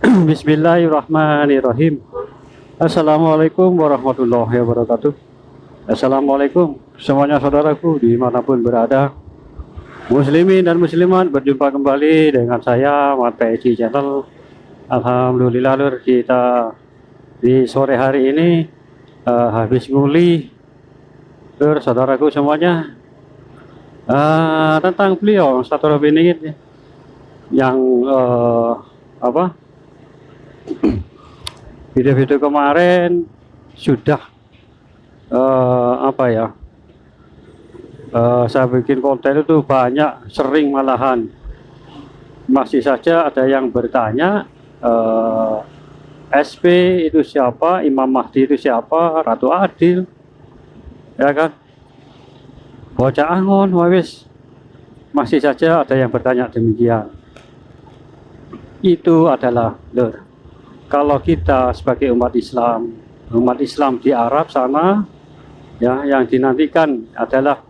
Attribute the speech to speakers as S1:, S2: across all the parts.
S1: Bismillahirrahmanirrahim. Assalamualaikum warahmatullahi wabarakatuh. Assalamualaikum semuanya saudaraku dimanapun berada, muslimin dan muslimat, berjumpa kembali dengan saya Mat PSI Channel. Alhamdulillah lur, kita di sore hari ini habis nguli lur saudaraku semuanya, tentang beliau satu Beningit yang apa video-video kemarin sudah apa ya, saya bikin konten itu banyak, sering malahan masih saja ada yang bertanya SP itu siapa, Imam Mahdi itu siapa, Ratu Adil, ya kan, bocah angon, wis masih saja ada yang bertanya demikian. Itu adalah lur, kalau kita sebagai umat Islam di Arab sana ya, yang dinantikan adalah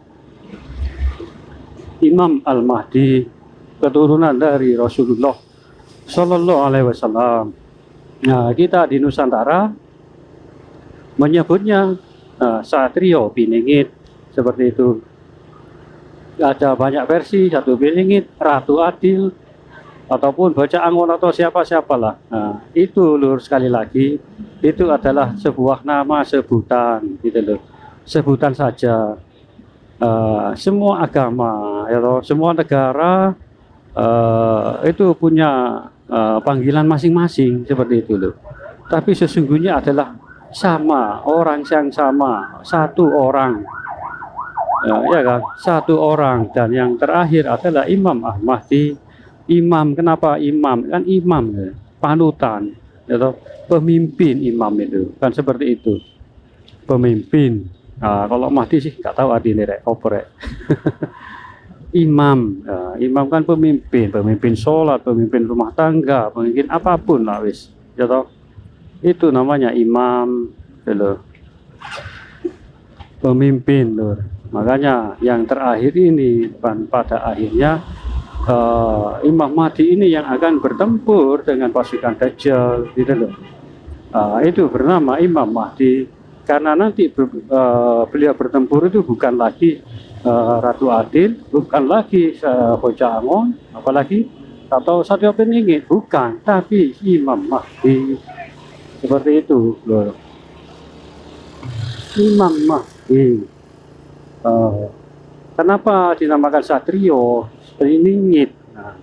S1: Imam Al-Mahdi, keturunan dari Rasulullah Shallallahu Alaihi Wasallam. Nah, kita di Nusantara menyebutnya Satrio Piningit, seperti itu. Ada banyak versi, satu Piningit, Ratu Adil, ataupun bocah angon atau siapa-siapalah. Nah, itu lur, sekali lagi itu adalah sebuah nama sebutan gitu loh, sebutan saja. Semua agama ya loh, semua negara itu punya panggilan masing-masing seperti itu loh. Tapi sesungguhnya adalah sama, orang yang sama, satu orang, ya kan, satu orang. Dan yang terakhir adalah Imam Ahmadi. Imam, kenapa imam? Kan imam ya, panutan, ya, pemimpin imam itu kan seperti itu, pemimpin. Nah, kalau Mahdi sih nggak tahu artinya rek, oprek. Imam, imam kan pemimpin, pemimpin sholat, pemimpin rumah tangga, pemimpin apapun lah wis, ya toh. Itu namanya imam, gitu. Pemimpin loh. Makanya yang terakhir ini pada akhirnya Imam Mahdi ini yang akan bertempur dengan pasukan Dajjal, gitu loh. Itu bernama Imam Mahdi, karena nanti beliau bertempur itu bukan lagi Ratu Adil, bukan lagi bocah angon, apalagi atau Satrio Piningit, bukan, tapi Imam Mahdi, seperti itu loh. Imam Mahdi. Kenapa dinamakan Satrio Piningit? Nah,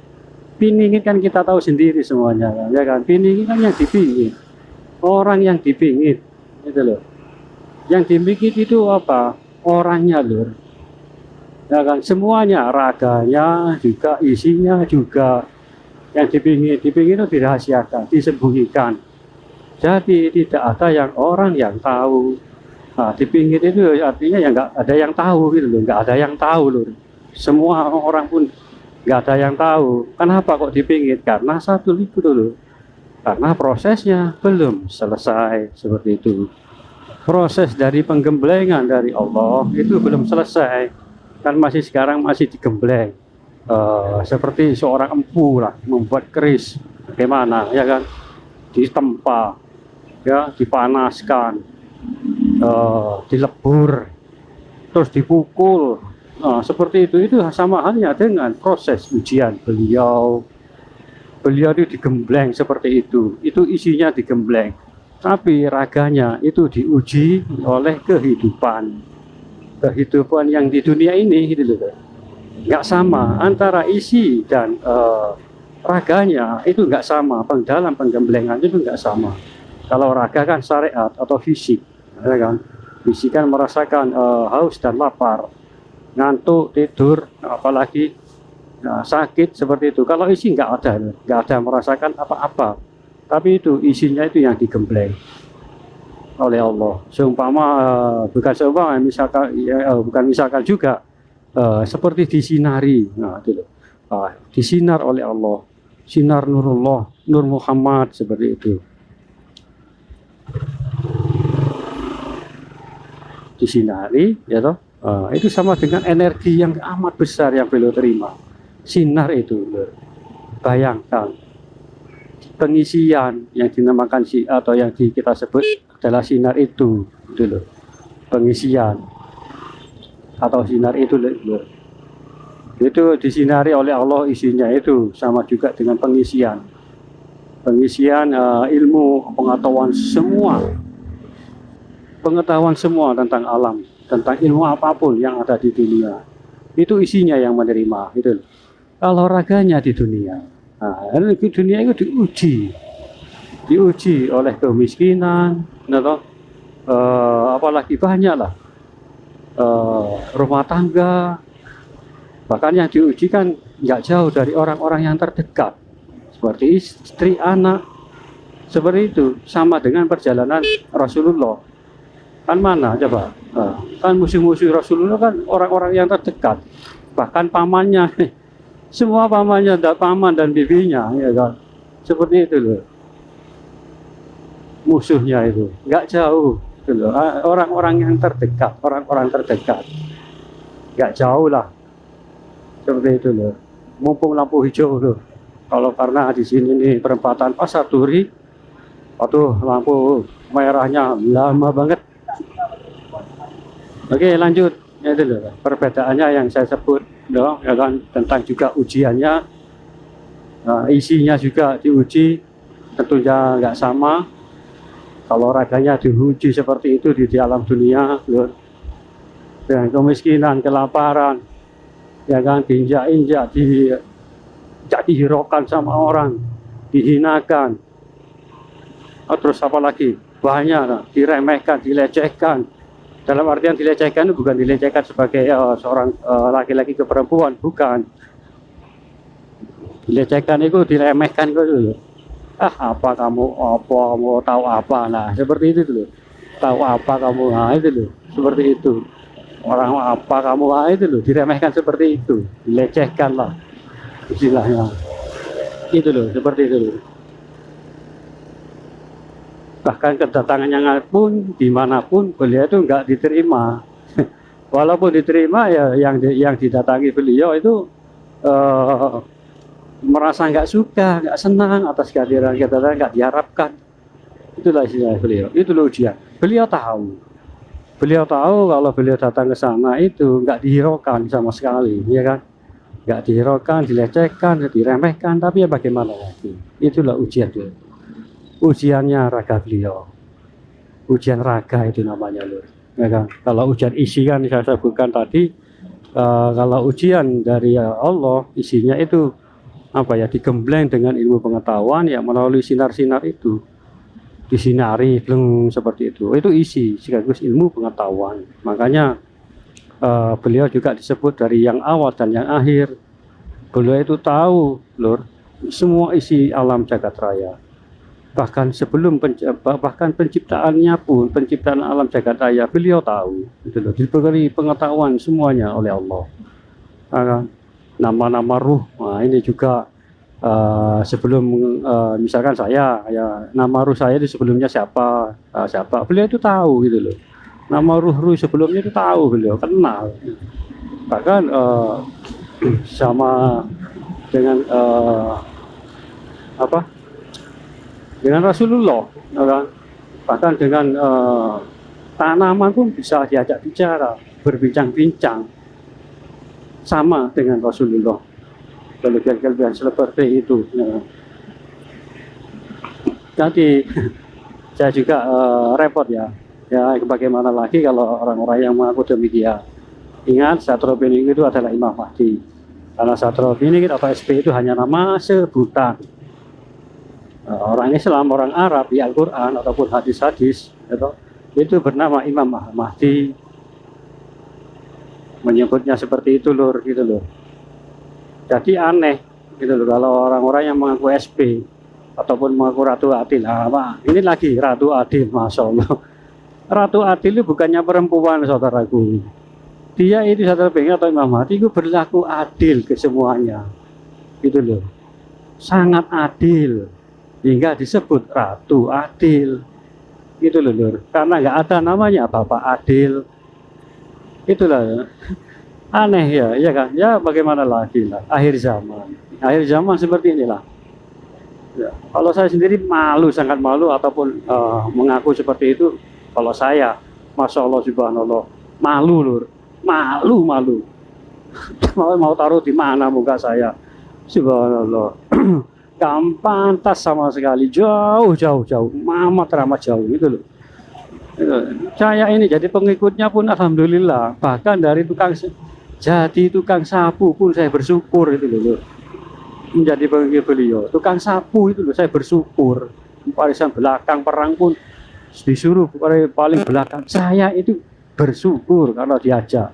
S1: Piningit kan kita tahu sendiri semuanya kan, ya kan. Piningit kan yang dipingit, orang yang dipingit, itu loh. Yang dipingit itu apa? Orangnya lur, ya kan. Semuanya, raganya juga, isinya juga. Yang dipingit itu dirahasiakan, disembunyikan. Jadi tidak ada yang orang yang tahu. Nah, dipingit itu artinya ya nggak ada yang tahu gitu loh, nggak ada yang tahu lur. Semua orang pun nggak ada yang tahu. Kenapa kok dipingit? Karena satu itu dulu, karena prosesnya belum selesai, seperti itu. Proses dari penggemblengan dari Allah itu belum selesai, kan masih sekarang masih digembleng. Seperti seorang empu lah, membuat keris, bagaimana ya kan, ditempa, ya, dipanaskan, dilebur, terus dipukul. Seperti itu sama halnya dengan proses ujian beliau itu digembleng seperti itu isinya digembleng, tapi raganya itu diuji oleh kehidupan yang di dunia ini gitu loh. Nggak sama antara isi dan raganya, itu nggak sama, dalam penggemblengan itu nggak sama. Kalau raga kan syariat atau fisik, ya kan, fisik kan merasakan haus dan lapar, ngantuk, tidur, apalagi sakit, seperti itu. Kalau isi nggak ada merasakan apa-apa, tapi itu isinya itu yang digembleng oleh Allah. Seumpama bukan seumpama, misalkan bukan misalkan juga, seperti disinari, nah itu loh, disinar oleh Allah, sinar nurullah, nur Muhammad, seperti itu. Disinari, ya toh. Itu sama dengan energi yang amat besar yang beliau terima. Sinar itu, bayangkan, pengisian yang dinamakan atau yang kita sebut adalah sinar itu loh. Pengisian atau sinar itu loh. Itu disinari oleh Allah, isinya itu sama juga dengan pengisian ilmu, pengetahuan semua tentang alam, tentang ilmu apapun yang ada di dunia. Itu isinya yang menerima itu loh. Kalau raganya di dunia, nah, di dunia itu diuji oleh kemiskinan, atau apalagi banyak lah, rumah tangga, bahkan yang diuji kan nggak jauh dari orang-orang yang terdekat, seperti istri, anak, seperti itu. Sama dengan perjalanan Rasulullah, kan mana coba, kan musuh-musuh Rasulullah kan orang-orang yang terdekat, bahkan pamannya, semua pamannya, paman dan bibinya, ya kan, seperti itu loh. Musuhnya itu nggak jauh gitu loh. Orang-orang yang terdekat, nggak jauh lah, seperti itu loh. Mumpung lampu hijau loh, kalau karena di sini nih perempatan Pasar Turi, waduh lampu merahnya lama banget. Oke, lanjut. Ya itu loh perbedaannya yang saya sebut loh, ya kan, tentang juga ujiannya, isinya juga diuji, tentunya nggak sama. Kalau raganya diuji seperti itu di alam dunia loh, dengan kemiskinan, kelaparan, ya kan, diinjak-injak, dihiraukan sama orang, dihinakan, terus apa lagi, banyak, diremehkan, dilecehkan. Dalam artian dilecehkan itu bukan dilecehkan sebagai seorang laki-laki ke perempuan, bukan. Dilecehkan itu diremehkan gitu. Apa kamu mau tahu apa, nah seperti itu dulu. Tahu apa kamu, nah itu loh, seperti itu. Orang apa kamu, nah itu loh, diremehkan seperti itu, dilecehkan lah istilahnya. Itu loh, seperti itu loh. Bahkan kedatangannya pun dimanapun beliau itu nggak diterima. Walaupun diterima, ya yang didatangi beliau itu merasa nggak suka, nggak senang atas kehadiran kita, nggak diharapkan. Itulah istilah beliau. Itu loh ujian. Beliau tahu kalau beliau datang ke sana itu nggak dihiraukan sama sekali, ya kan? Nggak dihiraukan, dilecehkan, diremehkan. Tapi ya bagaimana lagi? Itulah ujian beliau. Ujiannya raga beliau, ujian raga itu namanya loh, ya kan? Kalau ujian isi kan saya sebutkan tadi, kalau ujian dari Allah isinya itu apa ya, digembleng dengan ilmu pengetahuan yang melalui sinar-sinar itu, disinari belum seperti itu isi sekaligus ilmu pengetahuan. Makanya beliau juga disebut dari yang awal dan yang akhir. Beliau itu tahu lur semua isi alam jagat raya. Bahkan sebelum penciptaannya pun, penciptaan alam jagat raya, beliau tahu, itu loh, diberi pengetahuan semuanya oleh Allah. Nama-nama ruh, nah ini juga sebelum misalkan saya, ya nama ruh saya itu sebelumnya siapa, beliau itu tahu gitu loh. Nama ruh sebelumnya itu tahu, beliau kenal. Bahkan sama dengan dengan Rasulullah, ya kan? Bahkan dengan tanaman pun bisa diajak bicara, berbincang-bincang, sama dengan Rasulullah. Kelebihan-kelebihan seperti itu. Ya. Jadi saya juga repot ya. Ya bagaimana lagi kalau orang-orang yang mengaku demikian. Ingat, Satrul Biningit itu adalah Imam Mahdi. Karena Satrul Biningit atau SP itu hanya nama sebutan. Orang Islam, orang Arab di Al-Quran ataupun hadis-hadis itu bernama Imam Mahdi, menyebutnya seperti itu lur, gitu loh. Jadi aneh gitu loh kalau orang-orang yang mengaku SP ataupun mengaku Ratu Adil. Ini lagi Ratu Adil, Masya Allah. Ratu Adil itu bukannya perempuan, saudaraku. Dia itu Satrul Biningit atau Imam Mahdi itu berlaku adil ke semuanya, gitu loh. Sangat adil, hingga disebut Ratu Adil, gitu loh lur. Karena nggak ada namanya Bapak Adil. Itulah aneh ya, iya kan? Ya bagaimana lagi lah, akhir zaman seperti inilah. Ya, kalau saya sendiri malu, sangat malu ataupun mengaku seperti itu. Kalau saya, masya Allah subhanallah, malu lur, malu malu. Mau taruh di mana muka saya, subhanallah. Gak pantas sama sekali, jauh jauh jauh, amat teramat jauh gitu loh. Gitu. Saya ini jadi pengikutnya pun alhamdulillah, bahkan dari jadi tukang sapu pun saya bersyukur itu loh. Menjadi pengikut beliau, tukang sapu itu loh saya bersyukur. Barisan belakang perang pun disuruh paling belakang, saya itu bersyukur kalau diajak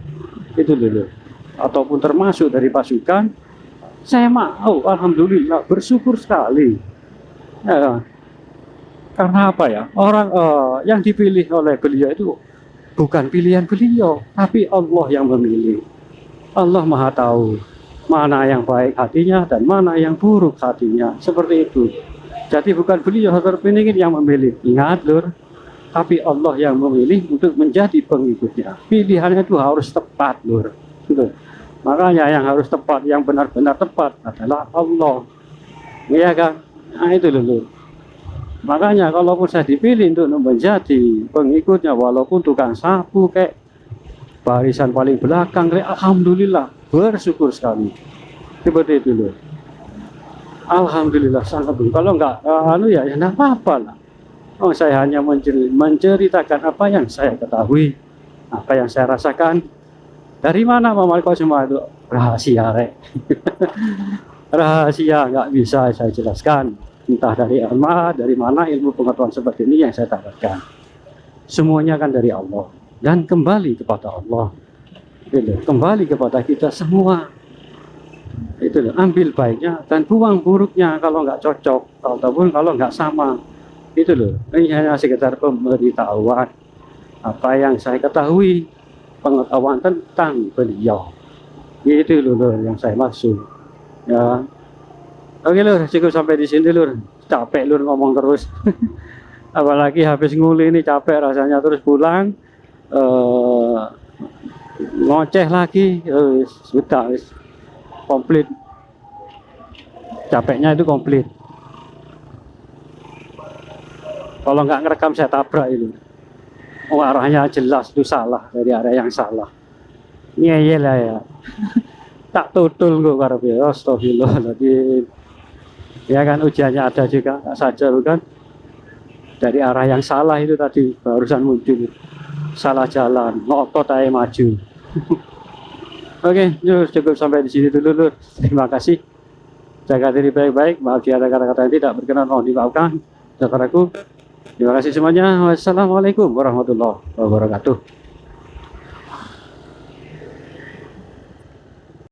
S1: itu loh. Ataupun termasuk dari pasukan, saya mau, alhamdulillah bersyukur sekali ya. Karena apa ya, orang yang dipilih oleh beliau itu bukan pilihan beliau, tapi Allah yang memilih. Allah maha tahu mana yang baik hatinya dan mana yang buruk hatinya, seperti itu. Jadi bukan beliau terpilih yang memilih, ingat lur, tapi Allah yang memilih untuk menjadi pengikutnya. Pilihannya itu harus tepat lur, gitu. Makanya yang harus tepat, yang benar-benar tepat adalah Allah, iya kan? Nah itu lur. Makanya kalaupun saya dipilih untuk menjadi pengikutnya, walaupun tukang sapu kayak barisan paling belakang, kayak alhamdulillah bersyukur sekali. Seperti itu loh. Alhamdulillah sangat bersyukur. Kalau enggak ya enggak apa-apa lah. Oh, saya hanya menceritakan apa yang saya ketahui, apa yang saya rasakan. Dari mana Mama kau semua itu rahasia, rek. Rahasia nggak bisa saya jelaskan. Entah dari mana ilmu pengetahuan seperti ini yang saya dapatkan. Semuanya kan dari Allah dan kembali kepada Allah. Gitu. Kembali kepada kita semua. Itu ambil baiknya dan buang buruknya kalau nggak cocok, ataupun kalau nggak sama. Itu loh. Ini hanya sekedar pemberitahuan apa yang saya ketahui, pengetahuan tentang beliau. Itu loh yang saya maksud. Ya. Oke lur, cukup sampai di sini lur. Capek lur ngomong terus. Apalagi habis nguli ini capek rasanya, terus pulang ngoceh lagi, sudah komplit. Capeknya itu komplit. Kalau nggak ngerekam saya tabrak itu. Oh, arahnya jelas itu salah, dari arah yang salah. Ngeyel lah ya. Tak tutul kok karep ya. Astagfirullahaladzim. Ya kan ujiannya ada juga, tak saja bukan? Dari arah yang salah itu tadi barusan muncul. Salah jalan, ngotot aja maju. Oke, cukup sampai di sini dulu lur. Terima kasih. Jaga diri baik-baik. Maaf jika ada kata-kata yang tidak berkenan, mohon dimaafkan. Saudaraku, terima kasih semuanya. Wassalamualaikum warahmatullahi wabarakatuh.